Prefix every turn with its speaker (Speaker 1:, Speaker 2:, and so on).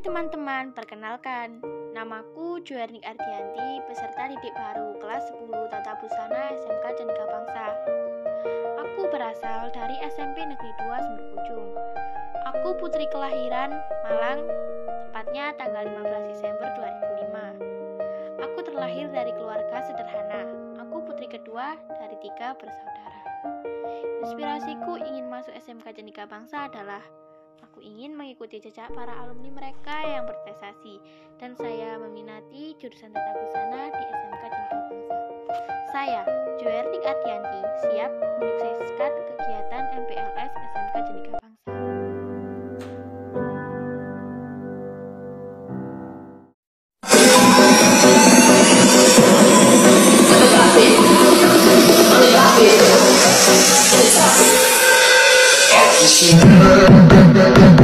Speaker 1: teman-teman, perkenalkan, namaku Juernik Ardianti, peserta didik baru kelas 10 Tata Busana SMK Cendika Bangsa. Aku berasal dari SMP Negeri 2 Sumberpucung. Aku putri kelahiran Malang, tepatnya tanggal 15 Desember 2005. Aku terlahir dari keluarga sederhana. Aku putri kedua dari 3 bersaudara. Inspirasiku ingin masuk SMK Cendika Bangsa adalah aku ingin mengikuti jejak para alumni mereka yang berprestasi, dan saya meminati jurusan Tata Busana di SMK Cendika Bangsa. Saya, Juernik Ardianti, siap menyukseskan kegiatan MPLS SMK Cendika Bangsa.
Speaker 2: It's